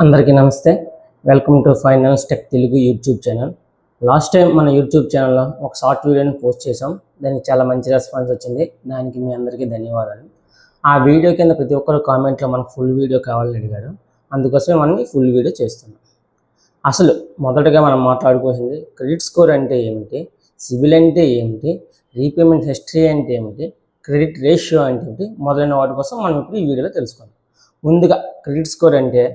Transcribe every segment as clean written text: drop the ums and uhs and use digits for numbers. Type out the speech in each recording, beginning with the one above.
అందరికీ నమస్తే. Welcome to finance tech Telugu YouTube channel. Last time మన యూట్యూబ్ ఛానల్లో ఒక షార్ట్ వీడియోని పోస్ట్ చేసాం. దానికి చాలా మంచి రెస్పాన్స్ వచ్చింది. దానికి మీ అందరికీ ధన్యవాదాలు. ఆ వీడియో కింద ప్రతి ఒక్కరు కామెంట్లో మనకు ఫుల్ వీడియో కావాలని అడిగారు. అందుకోసమే మనం ఫుల్ వీడియో చేస్తున్నాం. అసలు మొదటగా మనం మాట్లాడుకోవాల్సింది క్రెడిట్ స్కోర్ అంటే ఏమిటి, సిబిల్ అంటే ఏమిటి, రీపేమెంట్ హిస్టరీ అంటే ఏమిటి, క్రెడిట్ రేషియో అంటే ఏమిటి, మొదలైన వాటి కోసం మనం ఇప్పుడు ఈ వీడియోలో తెలుసుకుందాం. ముందుగా క్రెడిట్ స్కోర్ అంటే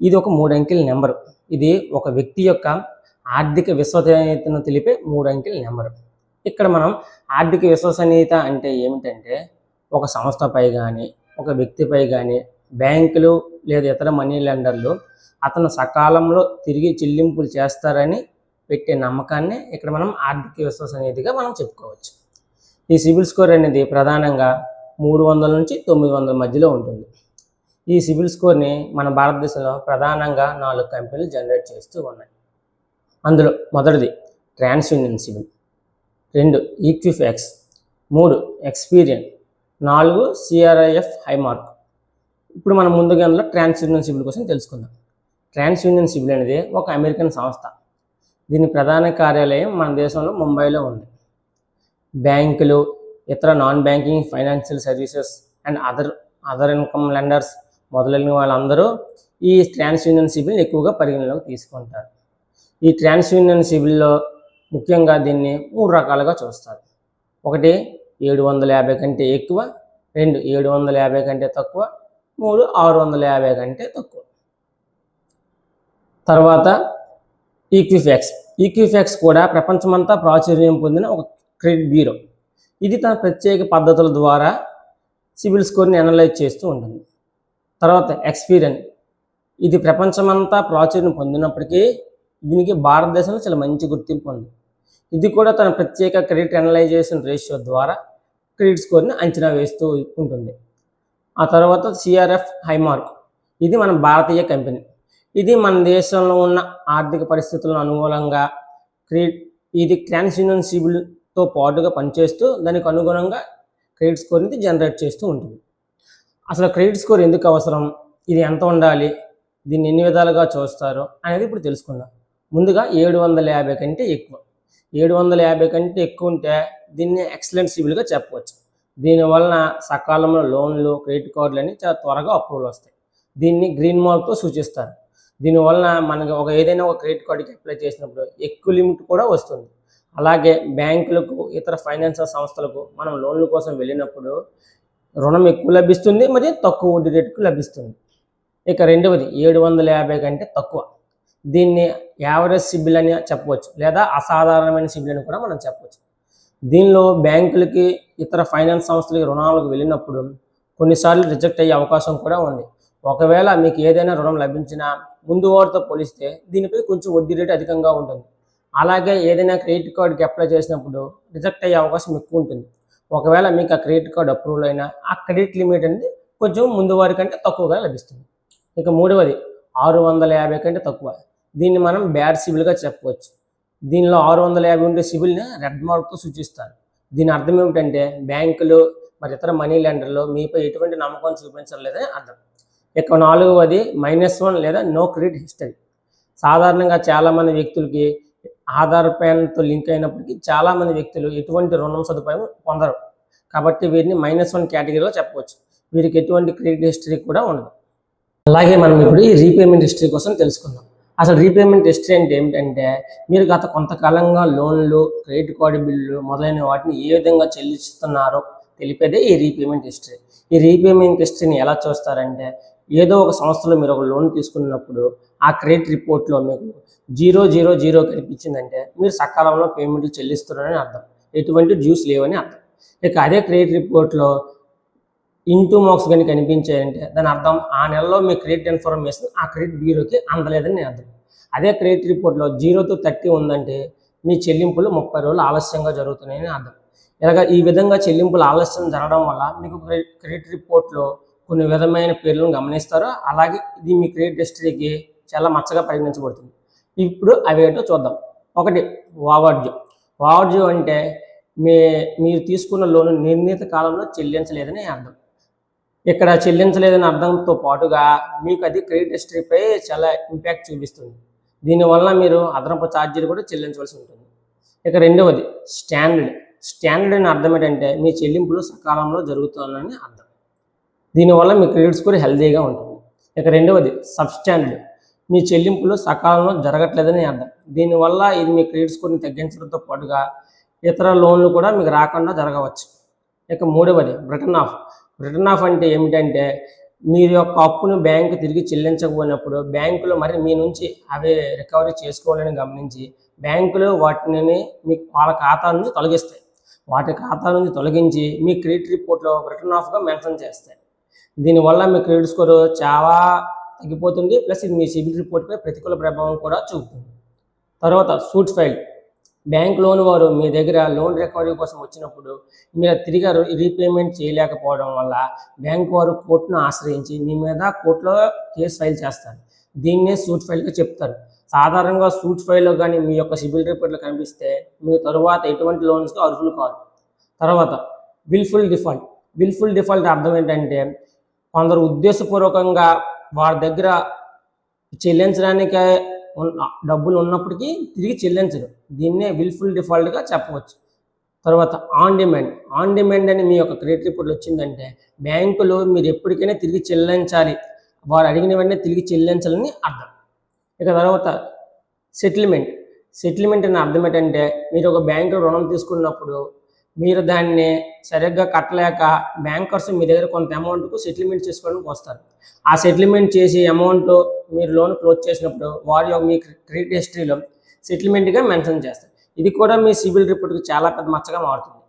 ఇది ఒక 3 అంకెల నెంబర్. ఇది ఒక వ్యక్తి యొక్క ఆర్థిక విశ్వసనీయతను తెలిపే 3 అంకెల నెంబర్. ఇక్కడ మనం ఆర్థిక విశ్వసనీయత అంటే ఏమిటంటే ఒక సంస్థపై కానీ ఒక వ్యక్తిపై కానీ బ్యాంకులు లేదా ఇతర మనీ లెండర్లు అతను సకాలంలో తిరిగి చెల్లింపులు చేస్తారని పెట్టే నమ్మకాన్ని ఇక్కడ మనం ఆర్థిక విశ్వసనీయతగా మనం చెప్పుకోవచ్చు. ఈ సిబిల్ స్కోర్ అనేది ప్రధానంగా 300 నుంచి 900 మధ్యలో ఉంటుంది. ఈ సిబిల్ స్కోర్ని మన భారతదేశంలో ప్రధానంగా 4 కంపెనీలు జనరేట్ చేస్తూ ఉన్నాయి. అందులో మొదటిది ట్రాన్స్యూనియన్ సిబిల్, 2 ఈక్విఫాక్స్, 3 ఎక్స్పీరియన్, 4 సిఆర్ఐఎఫ్ హైమార్క్. ఇప్పుడు మనం ముందుగా అందులో ట్రాన్స్యూనియన్ సిబిల్ కోసం తెలుసుకుందాం. ట్రాన్స్యూనియన్ సిబిల్ అనేది ఒక అమెరికన్ సంస్థ. దీని ప్రధాన కార్యాలయం మన దేశంలో ముంబైలో ఉంది. బ్యాంకులు, ఇతర non banking financial services and other income lenders మొదలైన వాళ్ళందరూ ఈ ట్రాన్స్యూనియన్ సిబిల్ని ఎక్కువగా పరిగణలోకి తీసుకుంటారు. ఈ ట్రాన్స్యూనియన్ సిబిల్లో ముఖ్యంగా దీన్ని 3 రకాలుగా చూస్తారు. ఒకటి 750 కంటే ఎక్కువ, 2 750 కంటే తక్కువ, 3 650 కంటే తక్కువ. తర్వాత ఈక్విఫాక్స్. ఈక్విఫాక్స్ కూడా ప్రపంచమంతా ప్రాచుర్యం పొందిన ఒక క్రెడిట్ బ్యూరో. ఇది తన ప్రత్యేక పద్ధతుల ద్వారా సిబిల్ స్కోర్ని అనలైజ్ చేస్తూ ఉంటుంది. తర్వాత ఎక్స్పీరియన్. ఇది ప్రపంచమంతా ప్రాచుర్యం పొందినప్పటికీ దీనికి భారతదేశంలో చాలా మంచి గుర్తింపు ఉంది. ఇది కూడా తన ప్రత్యేక క్రెడిట్ అనలైజేషన్ రేషియో ద్వారా క్రెడిట్ స్కోర్ని అంచనా వేస్తూ ఉంటుంది. ఆ తర్వాత సిఆర్ఎఫ్ హైమార్క్. ఇది మన భారతీయ కంపెనీ. ఇది మన దేశంలో ఉన్న ఆర్థిక పరిస్థితులను అనుకూలంగా ఇది ట్రాన్స్యూనియన్ సిబిల్తో పాటుగా పనిచేస్తూ దానికి అనుగుణంగా క్రెడిట్ స్కోర్ని జనరేట్ చేస్తూ ఉంటుంది. అసలు క్రెడిట్ స్కోర్ ఎందుకు అవసరం, ఇది ఎంత ఉండాలి, దీన్ని ఎన్ని విధాలుగా చూస్తారు అనేది ఇప్పుడు తెలుసుకుందాం. ముందుగా 750 కంటే ఎక్కువ. 750 కంటే ఎక్కువ ఉంటే దీన్ని ఎక్సలెంట్ సిబిల్గా చెప్పవచ్చు. దీనివలన సకాలంలో లోన్లు, క్రెడిట్ కార్డులు అని చాలా త్వరగా అప్రూవల్ వస్తాయి. దీన్ని గ్రీన్ మార్క్తో సూచిస్తారు. దీనివలన మనకి ఏదైనా ఒక క్రెడిట్ కార్డుకి అప్లై చేసినప్పుడు ఎక్కువ లిమిట్ కూడా వస్తుంది. అలాగే బ్యాంకులకు, ఇతర ఫైనాన్షియల్ సంస్థలకు మనం లోన్ల కోసం వెళ్ళినప్పుడు రుణం ఎక్కువ లభిస్తుంది, మరియు తక్కువ వడ్డీ రేటుకు లభిస్తుంది. ఇక రెండవది 750 కంటే తక్కువ. దీన్ని యావరేజ్ సిబిల్ అని చెప్పవచ్చు, లేదా అసాధారణమైన సిబిల్ అని కూడా మనం చెప్పవచ్చు. దీనిలో బ్యాంకులకి, ఇతర ఫైనాన్స్ సంస్థలకి రుణాలకు వెళ్ళినప్పుడు కొన్నిసార్లు రిజెక్ట్ అయ్యే అవకాశం కూడా ఉంది. ఒకవేళ మీకు ఏదైనా రుణం లభించినా ముందు వాటితో పోలిస్తే దీనిపై కొంచెం వడ్డీ రేటు అధికంగా ఉంటుంది. అలాగే ఏదైనా క్రెడిట్ కార్డుకి అప్లై చేసినప్పుడు రిజెక్ట్ అయ్యే అవకాశం ఎక్కువ ఉంటుంది. ఒకవేళ మీకు ఆ క్రెడిట్ కార్డు అప్రూవల్ అయినా ఆ క్రెడిట్ లిమిట్ అనేది కొంచెం ముందు వారి కంటే తక్కువగా లభిస్తుంది. ఇక మూడవది 650 కంటే తక్కువ. దీన్ని మనం బ్యాడ్ సిబిల్గా చెప్పవచ్చు. దీనిలో 650 ఉండే సిబిల్ని రెడ్ మార్క్తో సూచిస్తారు. దీని అర్థం ఏమిటంటే బ్యాంకులు మరి ఇతర మనీ లెండర్లు మీపై ఎటువంటి నమ్మకం చూపించలేదని అర్థం. ఇక నాలుగవది -1 లేదా నో క్రెడిట్ హిస్టరీ. సాధారణంగా చాలామంది వ్యక్తులకి ఆధార్ ప్యాన్తో లింక్ అయినప్పటికీ చాలామంది వ్యక్తులు ఎటువంటి రుణం సదుపాయం పొందరు. కాబట్టి వీరిని -1 కేటగిరీలో చెప్పవచ్చు. వీరికి ఎటువంటి క్రెడిట్ హిస్టరీ కూడా ఉండదు. అలాగే మనం ఇప్పుడు ఈ రీపేమెంట్ హిస్టరీ కోసం తెలుసుకుందాం. అసలు రీపేమెంట్ హిస్టరీ అంటే ఏమిటంటే మీరు గత కొంతకాలంగా లోన్లు, క్రెడిట్ కార్డు బిల్లులు మొదలైన వాటిని ఏ విధంగా చెల్లిస్తున్నారో తెలిపేదే ఈ రీపేమెంట్ హిస్టరీ. ఈ రీపేమెంట్ హిస్టరీని ఎలా చూస్తారంటే ఏదో ఒక సంస్థలో మీరు ఒక లోన్ తీసుకున్నప్పుడు ఆ క్రెడిట్ రిపోర్ట్లో మీకు 000 కనిపించిందంటే మీరు సకాలంలో పేమెంట్లు చెల్లిస్తున్నారని అర్థం, ఎటువంటి డ్యూస్ లేవని అర్థం. ఇక అదే క్రెడిట్ రిపోర్ట్లో ఇంటూ మార్క్స్ కానీ కనిపించాయంటే దాని అర్థం ఆ నెలలో మీ క్రెడిట్ ఇన్ఫర్మేషన్ ఆ క్రెడిట్ బ్యూరోకి అందలేదని అర్థం. అదే క్రెడిట్ రిపోర్ట్లో 0 to 30 ఉందంటే మీ చెల్లింపులు 30 రోజులు ఆలస్యంగా జరుగుతున్నాయని అర్థం. ఇలాగ ఈ విధంగా చెల్లింపులు ఆలస్యం జరగడం వల్ల మీకు క్రెడిట్ రిపోర్ట్లో కొన్ని విధమైన పేర్లను గమనిస్తారు. అలాగే ఇది మీ క్రెడిట్ హిస్టరీకి చాలా మచ్చగా పరిగణించబడుతుంది. ఇప్పుడు అవి ఏంటో చూద్దాం. ఒకటి ఓవర్డ్యూ అంటే మీరు తీసుకున్న లోను నిర్ణీత కాలంలో చెల్లించలేదని అర్థం. ఇక్కడ చెల్లించలేదని అర్థంతో పాటుగా మీకు అది క్రెడిట్ హిస్టరీపై చాలా ఇంపాక్ట్ చూపిస్తుంది. దీనివల్ల మీరు అదనపు ఛార్జీలు కూడా చెల్లించవలసి ఉంటుంది. ఇక రెండవది స్టాండర్డ్ అని అర్థం ఏంటంటే మీ చెల్లింపులు సకాలంలో జరుగుతున్నాయని అర్థం. దీనివల్ల మీ క్రెడిట్ స్కోర్ హెల్తీగా ఉంటుంది. ఇక రెండవది సబ్స్టాండర్డ్, మీ చెల్లింపులు సకాలంలో జరగట్లేదని అర్థం. దీనివల్ల ఇది మీ క్రెడిట్ స్కోర్ని తగ్గించడంతో పాటుగా ఇతర లోన్లు కూడా మీకు రాకుండా జరగవచ్చు. ఇక మూడవది రిటర్న్ ఆఫ్ అంటే ఏమిటంటే మీరు యొక్క అప్పును బ్యాంకు తిరిగి చెల్లించకపోయినప్పుడు బ్యాంకులు మరి మీ నుంచి అవి రికవరీ చేసుకోవాలని గమనించి బ్యాంకులు వాటిని మీకు వాళ్ళ ఖాతా నుంచి తొలగిస్తాయి. వాటి ఖాతా నుంచి తొలగించి మీ క్రెడిట్ రిపోర్ట్లో రిటర్న్ ఆఫ్గా మెన్షన్ చేస్తాయి. దీనివల్ల మీ క్రెడిట్ స్కోర్ చాలా తగ్గిపోతుంది. ప్లస్ ఇది మీ సిబిల్ రిపోర్ట్పై ప్రతికూల ప్రభావం కూడా చూపుతుంది. తర్వాత సూట్ ఫైల్, బ్యాంక్ లోన్ వారు మీ దగ్గర లోన్ రికవరీ కోసం వచ్చినప్పుడు మీరు తిరిగి రీపేమెంట్ చేయలేకపోవడం వల్ల బ్యాంక్ వారు కోర్టును ఆశ్రయించి మీ మీద కోర్టులో కేసు ఫైల్ చేస్తారు. దీన్నే సూట్ ఫైల్గా చెప్తారు. సాధారణంగా సూట్ ఫైల్లో కానీ మీ యొక్క సిబిల్ రిపోర్ట్లో కనిపిస్తే మీరు తరువాత ఎటువంటి లోన్స్కి అర్హులు కాదు. తర్వాత విల్ఫుల్ డిఫాల్ట్ అర్థం ఏంటంటే కొందరు ఉద్దేశపూర్వకంగా వారి దగ్గర చెల్లించడానికి డబ్బులు ఉన్నప్పటికీ తిరిగి చెల్లించరు. దీన్నే విల్ఫుల్ డిఫాల్ట్గా చెప్పవచ్చు. తర్వాత ఆన్ డిమాండ్ అని మీ యొక్క క్రెడిట్ రిపోర్ట్లు వచ్చిందంటే బ్యాంకులు మీరు ఎప్పటికైనా తిరిగి చెల్లించాలి, వారు అడిగిన వెంటనే తిరిగి చెల్లించాలని అర్థం. ఇక తర్వాత సెటిల్మెంట్ అనే అర్థం ఏంటంటే మీరు ఒక బ్యాంకులో రుణం తీసుకున్నప్పుడు మీరు దాన్ని సరిగ్గా కట్టలేక బ్యాంకర్స్ మీ దగ్గర కొంత అమౌంట్కు సెటిల్మెంట్ చేసుకోవడానికి వస్తారు. ఆ సెటిల్మెంట్ చేసి అమౌంట్ మీరు లోన్ క్లోజ్ చేసినప్పుడు వారి యొక్క మీ క్రెడిట్ హిస్టరీలో సెటిల్మెంట్గా మెన్షన్ చేస్తారు. ఇది కూడా మీ సిబిల్ రిపోర్ట్కి చాలా పెద్ద మచ్చగా మారుతుంది.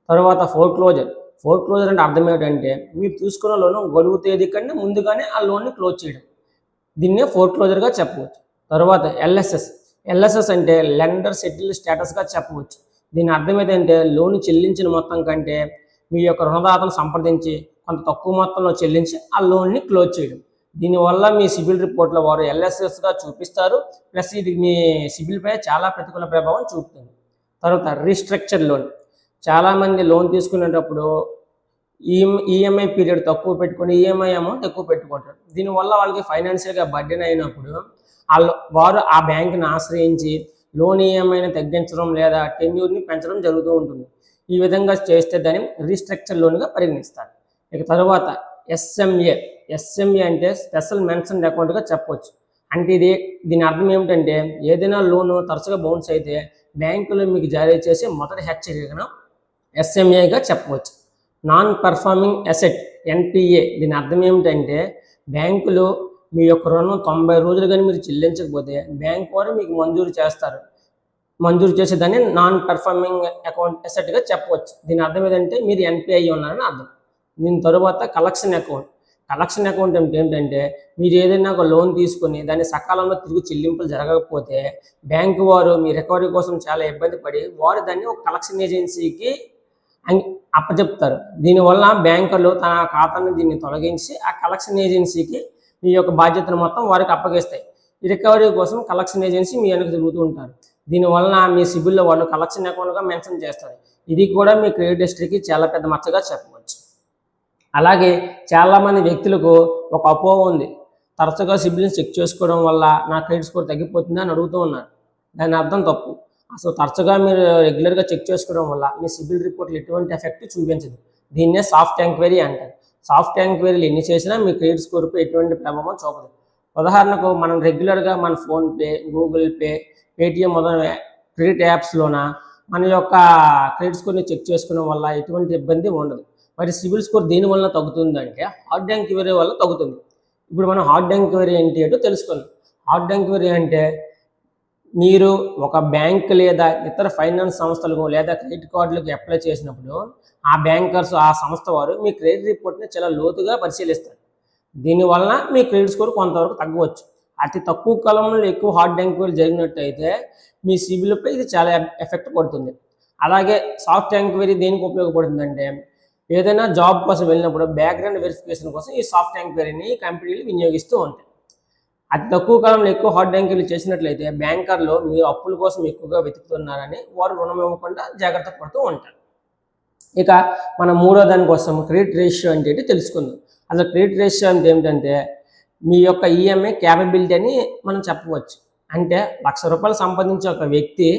తర్వాత ఫోర్క్లోజర్ అంటే అర్థం ఏమిటంటే మీరు తీసుకున్న లోను గడువు తేదీ కంటే ముందుగానే ఆ లోన్ని క్లోజ్ చేయడం. దీన్నే ఫోర్క్లోజర్గా చెప్పవచ్చు. తర్వాత ఎల్ఎస్ఎస్ అంటే లెండర్ సెటిల్ స్టేటస్గా చెప్పవచ్చు. దీని అర్థం ఏంటంటే లోన్ చెల్లించిన మొత్తం కంటే మీ యొక్క రుణదాతను సంప్రదించి కొంత తక్కువ మొత్తంలో చెల్లించి ఆ లోన్ని క్లోజ్ చేయడం. దీనివల్ల మీ సిబిల్ రిపోర్ట్లో వారు ఎల్ఎస్ఎస్గా చూపిస్తారు. ప్లస్ ఇది మీ సిబిల్పై చాలా ప్రతికూల ప్రభావం చూపుతుంది. తర్వాత రీస్ట్రక్చర్ లోన్, చాలామంది లోన్ తీసుకునేటప్పుడు ఈఎంఐ పీరియడ్ తక్కువ పెట్టుకొని ఈఎంఐ అమౌంట్ ఎక్కువ పెట్టుకుంటారు. దీనివల్ల వాళ్ళకి ఫైనాన్షియల్గా బర్డెన్ అయినప్పుడు వారు ఆ బ్యాంకుని ఆశ్రయించి లోన్ ఈఎంఐని తగ్గించడం లేదా టెన్యూర్ని పెంచడం జరుగుతూ ఉంటుంది. ఈ విధంగా చేస్తే దాన్ని రీస్ట్రక్చర్ లోన్గా పరిగణిస్తారు. ఇక తర్వాత ఎస్ఎంఏ అంటే స్పెషల్ మెన్షన్డ్ అకౌంట్గా చెప్పవచ్చు. అంటే దీని అర్థం ఏమిటంటే ఏదైనా లోను తరచుగా బౌన్స్ అయితే బ్యాంకులు మీకు జారీ చేసే మొదటి హెచ్చరికను ఎస్ఎంఏగా చెప్పవచ్చు. నాన్ పర్ఫార్మింగ్ అసెట్ ఎన్పిఏ, దీని అర్థం ఏమిటంటే బ్యాంకులు మీ యొక్క రుణం 90 రోజులు కానీ మీరు చెల్లించకపోతే బ్యాంక్ వారు మీకు మంజూరు చేసేదాన్ని నాన్ పర్ఫార్మింగ్ అకౌంట్ అసెట్గా చెప్పవచ్చు. దీని అర్థం ఏంటంటే మీరు ఎన్పిఐ ఉన్నారని అర్థం. దీని తరువాత కలెక్షన్ అకౌంట్ ఏంటంటే మీరు ఏదైనా ఒక లోన్ తీసుకొని దాన్ని సకాలంలో తిరిగి చెల్లింపులు జరగకపోతే బ్యాంకు వారు మీ రికవరీ కోసం చాలా ఇబ్బంది పడి వారు దాన్ని ఒక కలెక్షన్ ఏజెన్సీకి అప్పచెప్తారు. దీనివల్ల బ్యాంకులు తన ఖాతాను దీన్ని తొలగించి ఆ కలెక్షన్ ఏజెన్సీకి మీ యొక్క బాధ్యతను మొత్తం వారికి అప్పగిస్తాయి. ఈ రికవరీ కోసం కలెక్షన్ ఏజెన్సీ మీ వెనక తిరుగుతూ ఉంటారు. దీనివల్ల మీ సిబిల్లో వాళ్ళు కలెక్షన్ అకౌంట్గా మెన్షన్ చేస్తారు. ఇది కూడా మీ క్రెడిట్ హిస్టరీకి చాలా పెద్ద మచ్చగా చెప్పవచ్చు. అలాగే చాలామంది వ్యక్తులకు ఒక అపోహ ఉంది, తరచుగా సిబిల్ని చెక్ చేసుకోవడం వల్ల నా క్రెడిట్ స్కోర్ తగ్గిపోతుంది అని అడుగుతూ ఉన్నారు. దాని అర్థం తప్పు. అసలు తరచుగా మీరు రెగ్యులర్గా చెక్ చేసుకోవడం వల్ల మీ సిబిల్ రిపోర్ట్లు ఎటువంటి ఎఫెక్ట్ చూపించదు. దీన్నే సాఫ్ట్ ఎంక్వైరీ అంటారు. సాఫ్ట్ ఎంక్వైరీలు ఎన్ని చేసినా మీ క్రెడిట్ స్కోర్పై ఎటువంటి ప్రభావం చూపదు. ఉదాహరణకు మనం రెగ్యులర్గా మన ఫోన్పే, గూగుల్ పే, పేటిఎం మొదలైన క్రెడిట్ యాప్స్లోన మన యొక్క క్రెడిట్ స్కోర్ని చెక్ చేసుకోవడం వల్ల ఎటువంటి ఇబ్బంది ఉండదు. మరి సిబిల్ స్కోర్ దేనివల్ల తగ్గుతుందంటే హార్డ్ ఎంక్వైరీ వల్ల తగ్గుతుంది. ఇప్పుడు మనం హార్డ్ ఎంక్వైరీ ఏంటి అంటే తెలుసుకుందాం. హార్డ్ ఎంక్వైరీ అంటే మీరు ఒక బ్యాంక్ లేదా ఇతర ఫైనాన్స్ సంస్థలకు లేదా క్రెడిట్ కార్డులకు అప్లై చేసినప్పుడు ఆ బ్యాంకర్స్, ఆ సంస్థ వారు మీ క్రెడిట్ రిపోర్ట్ని చాలా లోతుగా పరిశీలిస్తారు. దీనివల్ల మీ క్రెడిట్ స్కోర్ కొంతవరకు తగ్గవచ్చు. అతి తక్కువ కాలంలో ఎక్కువ హార్డ్ ఎంక్వైరీ జరిగినట్టయితే మీ సిబిల్పై ఇది చాలా ఎఫెక్ట్ పడుతుంది. అలాగే సాఫ్ట్ ఎంక్వైరీ దేనికి ఉపయోగపడుతుందంటే ఏదైనా జాబ్ కోసం వెళ్ళినప్పుడు బ్యాక్గ్రౌండ్ వెరిఫికేషన్ కోసం ఈ సాఫ్ట్ ఎంక్వైరీని కంపెనీలు వినియోగిస్తూ ఉంటాయి. అతి తక్కువ కాలంలో ఎక్కువ హార్డ్ ఎంక్వైరీ చేసినట్లయితే బ్యాంకర్లు మీ అప్పుల కోసం ఎక్కువగా వెతుకుతున్నారని వారు రుణం ఇవ్వకుండా జాగ్రత్త పడుతూ ఉంటారు. ఇక మన మూడో దానికోసం క్రెడిట్ రేషియో అంటే తెలుసుకుందాం. అసలు క్రెడిట్ రేషియో అంటే ఏమిటంటే మీ యొక్క ఈఎంఐ క్యాపబిలిటీ అని మనం చెప్పవచ్చు. అంటే ₹1,00,000 సంపాదించే ఒక వ్యక్తి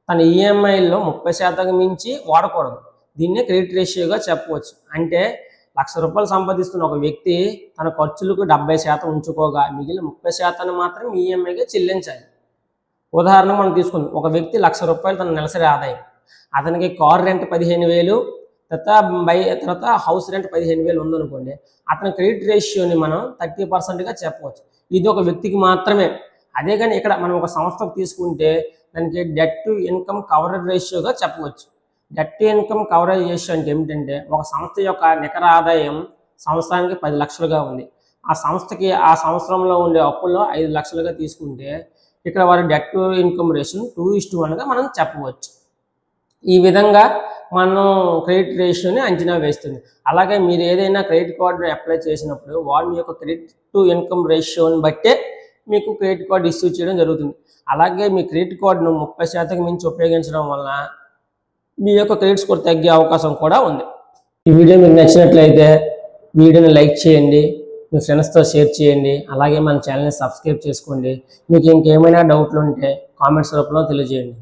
తన ఈఎంఐలో 30% మించి వాడకూడదు. దీన్నే క్రెడిట్ రేషియోగా చెప్పవచ్చు. అంటే ₹1,00,000 సంపాదిస్తున్న ఒక వ్యక్తి తన ఖర్చులకు 70% ఉంచుకోగా మిగిలిన 30% మాత్రం ఈఎంఐగా చెల్లించాలి. ఉదాహరణ మనం తీసుకుందాం. ఒక వ్యక్తి ₹1,00,000 తన నెలసరి ఆదాయం, అతనికి కార్ రెంట్ 15,000, తర్వాత హౌస్ రెంట్ 15,000 ఉందనుకోండి, అతని క్రెడిట్ రేషియోని మనం 30%గా చెప్పవచ్చు. ఇది ఒక వ్యక్తికి మాత్రమే. అదే కానీ ఇక్కడ మనం ఒక సంస్థకు తీసుకుంటే దానికి డెట్ టు ఇన్కమ్ కవరేజ్ రేషియోగా చెప్పవచ్చు. Debt to income coverage ratio అంటే ఏమిటంటే ఒక సంస్థ యొక్క నికర ఆదాయం సంవత్సరానికి 10 లక్షలుగా ఉంది. ఆ సంస్థకి ఆ సంవత్సరంలో ఉండే అప్పుల్లో 5 లక్షలుగా తీసుకుంటే ఇక్కడ వారి డెట్ టు ఇన్కమ్ రేషియో 2:1గా మనం చెప్పవచ్చు. ఈ విధంగా మనం క్రెడిట్ రేషియోని అంచనా వేస్తుంది. అలాగే మీరు ఏదైనా క్రెడిట్ కార్డుని అప్లై చేసినప్పుడు వాళ్ళు మీ యొక్క క్రెడిట్ టు ఇన్కమ్ రేషియోని బట్టే మీకు క్రెడిట్ కార్డు ఇష్యూ చేయడం జరుగుతుంది. అలాగే మీ క్రెడిట్ కార్డును 30% మించి ఉపయోగించడం వలన మీ యొక్క క్రెడిట్ స్కోర్ తగ్గే అవకాశం కూడా ఉంది. ఈ వీడియో మీకు నచ్చినట్లయితే వీడియోని లైక్ చేయండి, మీ ఫ్రెండ్స్తో షేర్ చేయండి, అలాగే మన ఛానల్ని సబ్స్క్రైబ్ చేసుకోండి. మీకు ఇంకేమైనా డౌట్లు ఉంటే కామెంట్స్ రూపంలో తెలియజేయండి.